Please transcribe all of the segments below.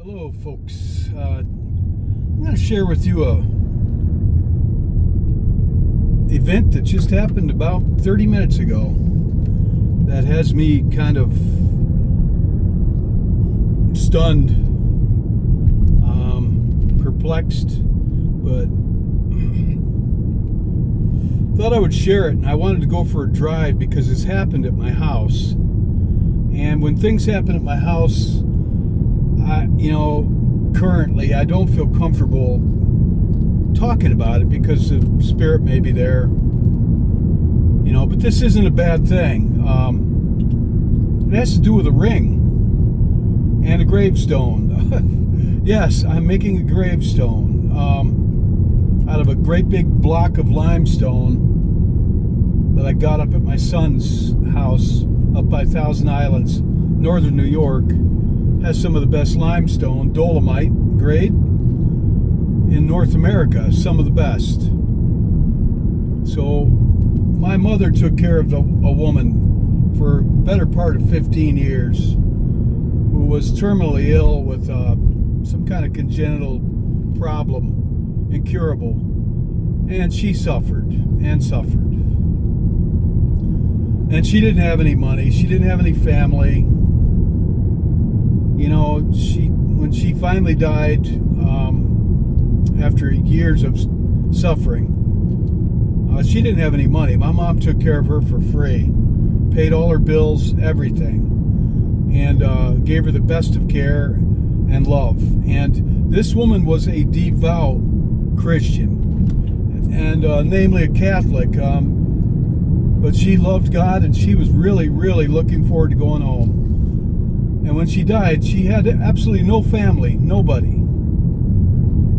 Hello, folks. I'm going to share with you a event that just happened about 30 minutes ago that has me kind of stunned, perplexed, but thought I would share it. And I wanted to go for a drive because this happened at my house. And when things happen at my house, currently I don't feel comfortable talking about it because the spirit may be there, but this isn't a bad thing. It has to do with a ring and a gravestone. Yes, I'm making a gravestone out of a great big block of limestone that I got up at my son's house up by Thousand Islands, northern New York. Has some of the best limestone, dolomite grade in North America, some of the best. So my mother took care of a woman for a better part of 15 years who was terminally ill with some kind of congenital problem, incurable, and she suffered and suffered. And she didn't have any money, she didn't have any family. When she finally died, after years of suffering, she didn't have any money. My mom took care of her for free, paid all her bills, everything, and gave her the best of care and love. And this woman was a devout Christian, and namely a Catholic, but she loved God, and she was really, really looking forward to going home. And when she died, she had absolutely no family, nobody.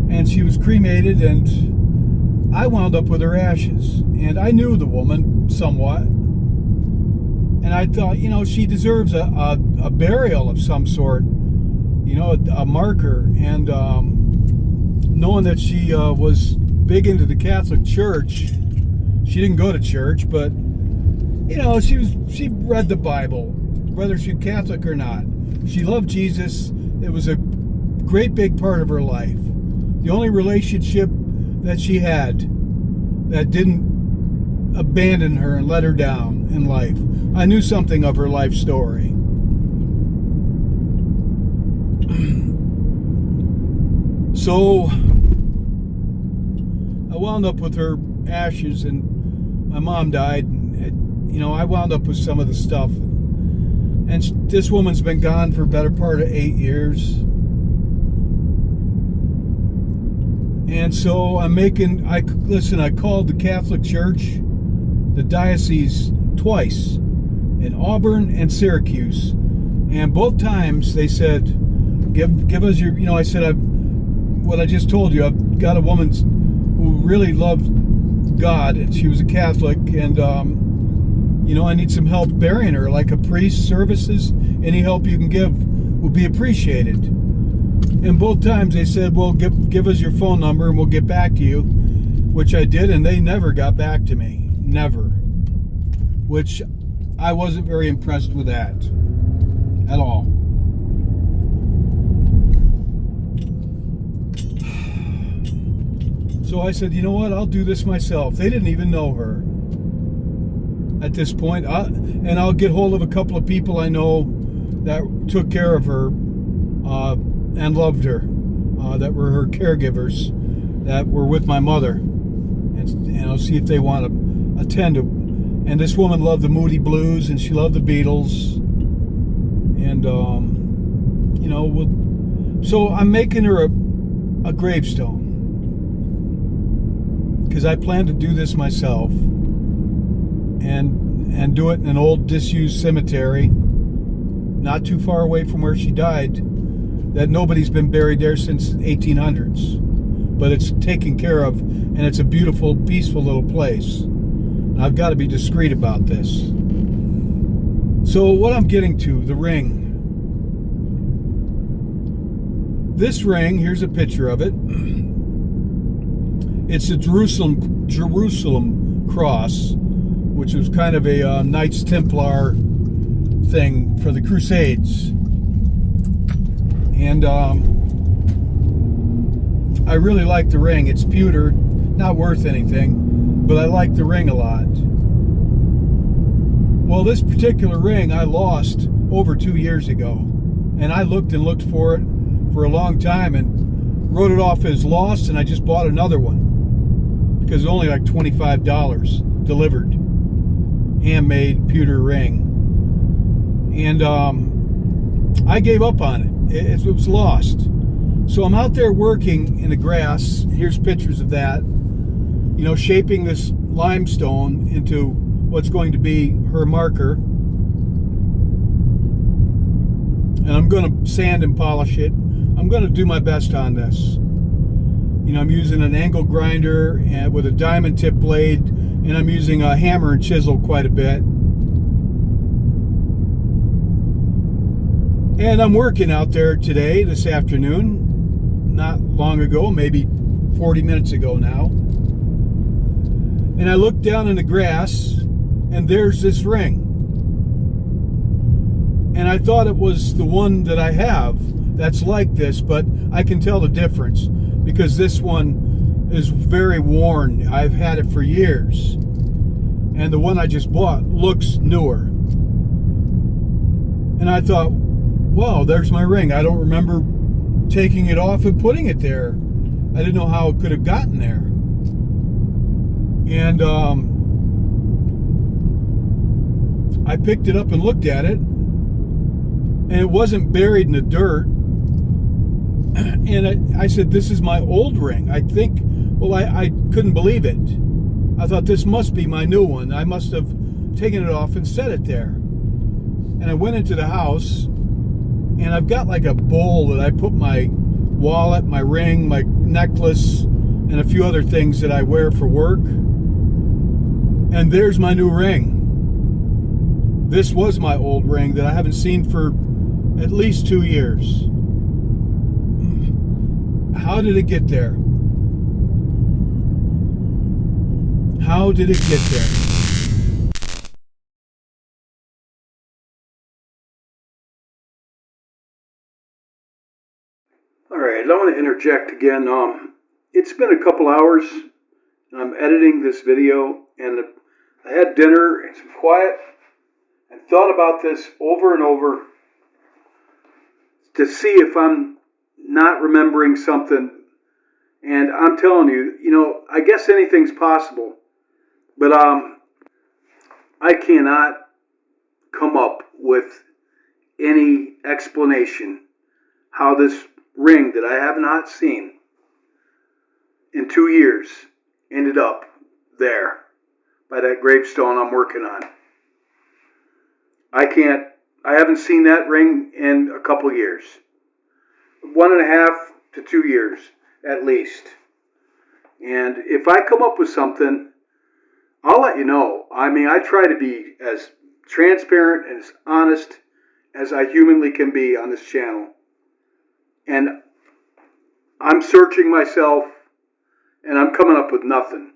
And she was cremated, and I wound up with her ashes. And I knew the woman somewhat. And I thought, she deserves a burial of some sort, a marker. And knowing that she was big into the Catholic Church, she didn't go to church, but, she read the Bible, whether she's Catholic or not. She loved Jesus. It was a great big part of her life. The only relationship that she had that didn't abandon her and let her down in life. I knew something of her life story. So I wound up with her ashes, and my mom died, and I wound up with some of the stuff. And this woman's been gone for a better part of 8 years. And so I called the Catholic Church, the diocese, twice, in Auburn and Syracuse. And both times they said, give us your, I said, what I just told you, I've got a woman who really loved God, and she was a Catholic, and I need some help burying her, like a priest, services, any help you can give would be appreciated. And both times they said, well, give us your phone number and we'll get back to you, which I did, and they never got back to me. Never. Which I wasn't very impressed with that at all. So I said, you know what, I'll do this myself. They didn't even know her at this point, and I'll get hold of a couple of people I know that took care of her and loved her, that were her caregivers, that were with my mother, and I'll see if they want to attend. And this woman loved the Moody Blues, and she loved the Beatles, and so I'm making her a gravestone because I plan to do this myself. And do it in an old disused cemetery not too far away from where she died, that nobody's been buried there since 1800s, but it's taken care of, and it's a beautiful, peaceful little place. And I've got to be discreet about this. So what I'm getting to, the ring. This ring, here's a picture of it. It's a Jerusalem cross, which was kind of a Knights Templar thing for the Crusades. And I really like the ring. It's pewter, not worth anything, but I like the ring a lot. Well, this particular ring I lost over 2 years ago, and I looked and looked for it for a long time and wrote it off as lost, and I just bought another one because it was only like $25 delivered, handmade pewter ring. And I gave up on it. It was lost. So I'm out there working in the grass. Here's pictures of that. You know, shaping this limestone into what's going to be her marker. And I'm going to sand and polish it. I'm going to do my best on this. You know, I'm using an angle grinder and with a diamond tip blade, and I'm using a hammer and chisel quite a bit. And I'm working out there today, this afternoon, not long ago, maybe 40 minutes ago now. And I look down in the grass, and there's this ring. And I thought it was the one that I have that's like this, but I can tell the difference because this one is very worn. I've had it for years. And the one I just bought looks newer. And I thought, wow, there's my ring. I don't remember taking it off and putting it there. I didn't know how it could have gotten there. And I picked it up and looked at it, and it wasn't buried in the dirt. And I said, this is my old ring. I think, well, I couldn't believe it. I thought, this must be my new one. I must have taken it off and set it there. And I went into the house, and I've got like a bowl that I put my wallet, my ring, my necklace, and a few other things that I wear for work. And there's my new ring. This was my old ring that I haven't seen for at least 2 years. How did it get there? How did it get there? All right, I want to interject again. It's been a couple hours, and I'm editing this video, and I had dinner and some quiet, and thought about this over and over to see if I'm not remembering something. And I'm telling you, you know, I guess anything's possible, but I cannot come up with any explanation how this ring that I have not seen in 2 years ended up there by that gravestone I'm working on. I haven't seen that ring in a couple years. 1.5 to 2 years at least. And if I come up with something, I'll let you know. I mean, I try to be as transparent and as honest as I humanly can be on this channel. And I'm searching myself, and I'm coming up with nothing.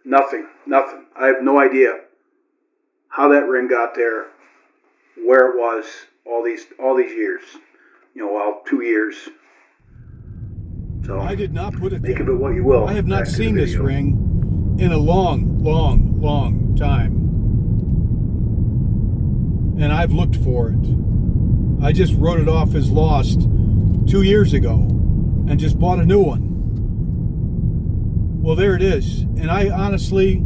Nothing. I have no idea how that ring got there, where it was all these years. You know, well, 2 years. So I did not put it there. Make of it what you will. I have not seen this ring in a long time. And I've looked for it. I just wrote it off as lost 2 years ago and just bought a new one. Well, there it is. And I honestly,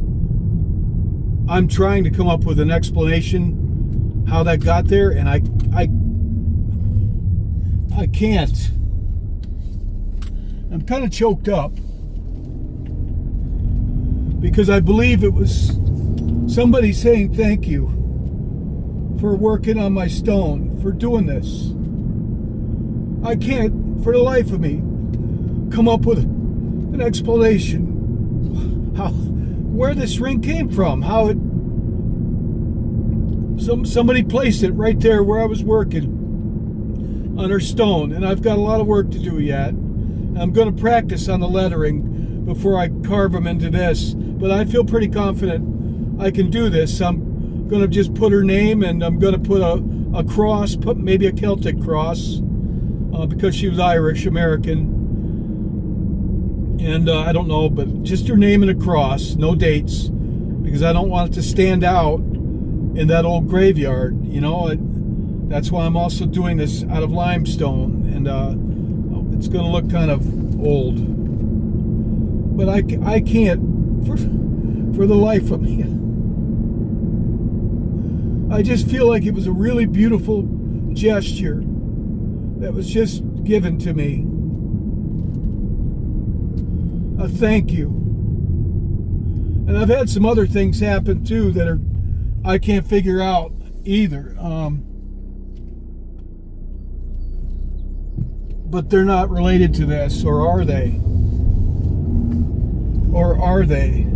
I'm trying to come up with an explanation how that got there, and I can't. I'm kind of choked up because I believe it was somebody saying thank you for working on my stone, for doing this. I can't, for the life of me, come up with an explanation where this ring came from, how it somebody placed it right there where I was working on her stone, and I've got a lot of work to do yet. I'm going to practice on the lettering before I carve them into this, but I feel pretty confident I can do this. I'm going to just put her name, and I'm going to put a cross, put maybe a Celtic cross, because she was Irish American, And I don't know, but just her name and a cross, no dates, because I don't want it to stand out in that old graveyard. You know, that's why I'm also doing this out of limestone, and it's going to look kind of old. But I can't, for the life of me. I just feel like it was a really beautiful gesture that was just given to me. A thank you. And I've had some other things happen too that I can't figure out either. But they're not related to this, or are they? Or are they?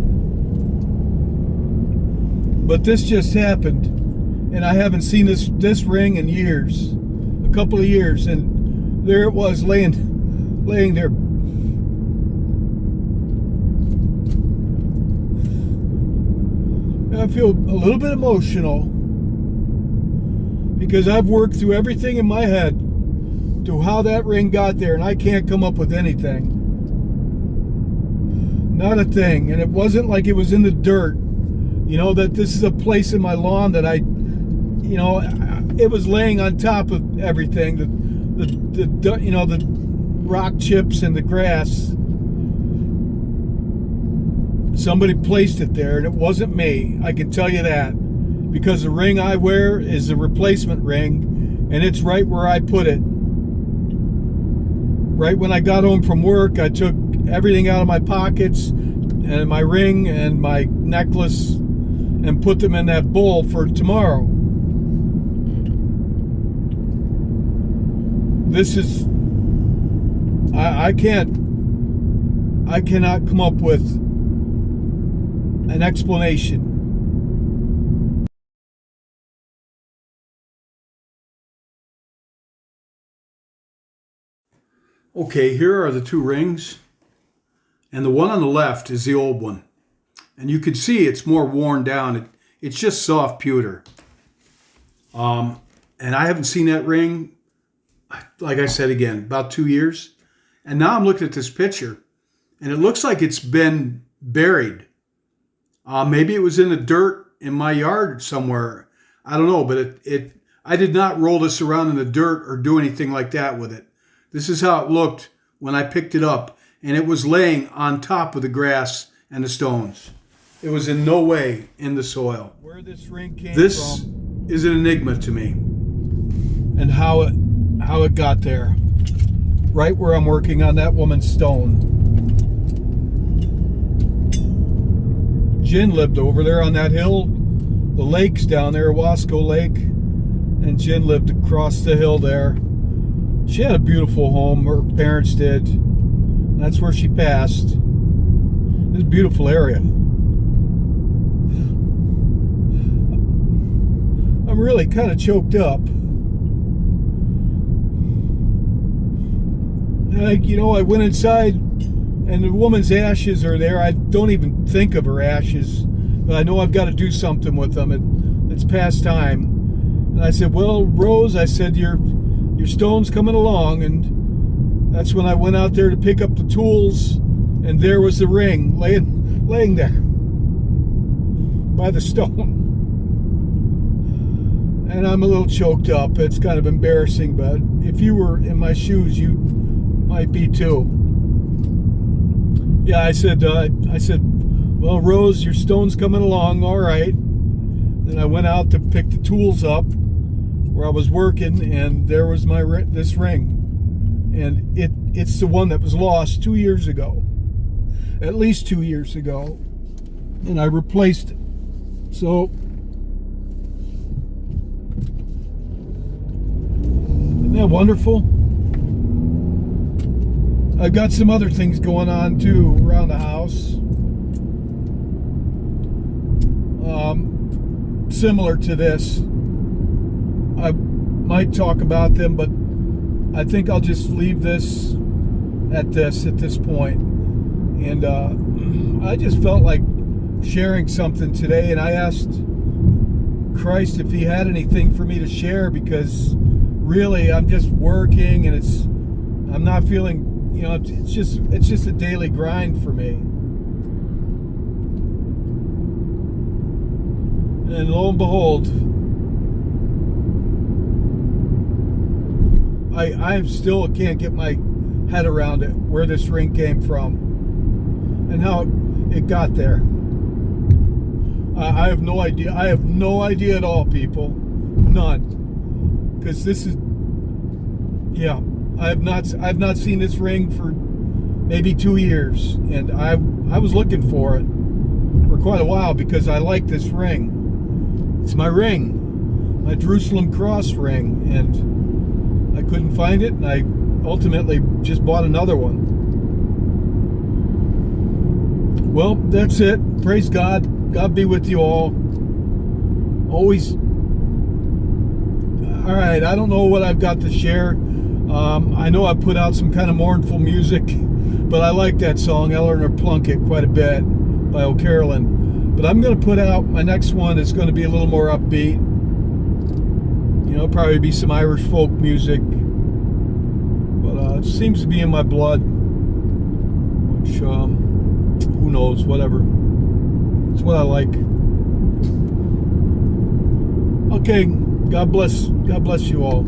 But this just happened, and I haven't seen this ring in years, a couple of years, and there it was laying there. I feel a little bit emotional because I've worked through everything in my head to how that ring got there, and I can't come up with anything. Not a thing. And it wasn't like it was in the dirt. You know, that this is a place in my lawn that it was laying on top of everything. The rock chips and the grass. Somebody placed it there, and it wasn't me. I can tell you that, because the ring I wear is a replacement ring, and it's right where I put it. Right when I got home from work, I took everything out of my pockets, and my ring and my necklace, and put them in that bowl for tomorrow. This is, I cannot come up with an explanation. Okay, here are the two rings, and the one on the left is the old one, and you can see it's more worn down. It's just soft pewter, and I haven't seen that ring, like I said again, about 2 years. And now I'm looking at this picture, and it looks like it's been buried. Maybe it was in the dirt in my yard somewhere. I don't know, but I did not roll this around in the dirt or do anything like that with it. This is how it looked when I picked it up, and it was laying on top of the grass and the stones. It was in no way in the soil. Where this ring came from is an enigma to me, and how it got there, right where I'm working on that woman's stone. Jen lived over there on that hill. The lake's down there, Wasco Lake, and Jen lived across the hill there. She had a beautiful home, her parents did. That's where she passed. It's a beautiful area. I'm really kind of choked up. I went inside, and the woman's ashes are there. I don't even think of her ashes, but I know I've got to do something with them. It's past time. And I said, well, Rose, I said, your stone's coming along. And that's when I went out there to pick up the tools, and there was the ring laying there by the stone. And I'm a little choked up. It's kind of embarrassing, but if you were in my shoes, you might be too. Yeah, I said, well, Rose, your stone's coming along, all right. Then I went out to pick the tools up where I was working, and there was this ring. And it's the one that was lost 2 years ago. At least 2 years ago. And I replaced it. So, isn't that wonderful? I've got some other things going on too around the house. Similar to this. I might talk about them, but I think I'll just leave this at this point. And I just felt like sharing something today, and I asked Christ if he had anything for me to share, because really I'm just working, and I'm not feeling you know, it's just a daily grind for me. And lo and behold, I still can't get my head around it, where this ring came from and how it got there. I have no idea. I have no idea at all, people. None. Because this is, yeah, I've not seen this ring for maybe 2 years, and I was looking for it for quite a while because I like this ring. It's my ring, my Jerusalem cross ring, and I couldn't find it, and I ultimately just bought another one. Well, that's it. Praise God. God be with you all. Always. All right, I don't know what I've got to share. I know I put out some kind of mournful music, but I like that song, Eleanor Plunkett, quite a bit, by O'Carolyn. But I'm going to put out, my next one is going to be a little more upbeat. You know, probably be some Irish folk music. But it seems to be in my blood. Which, who knows, whatever. It's what I like. Okay, God bless you all.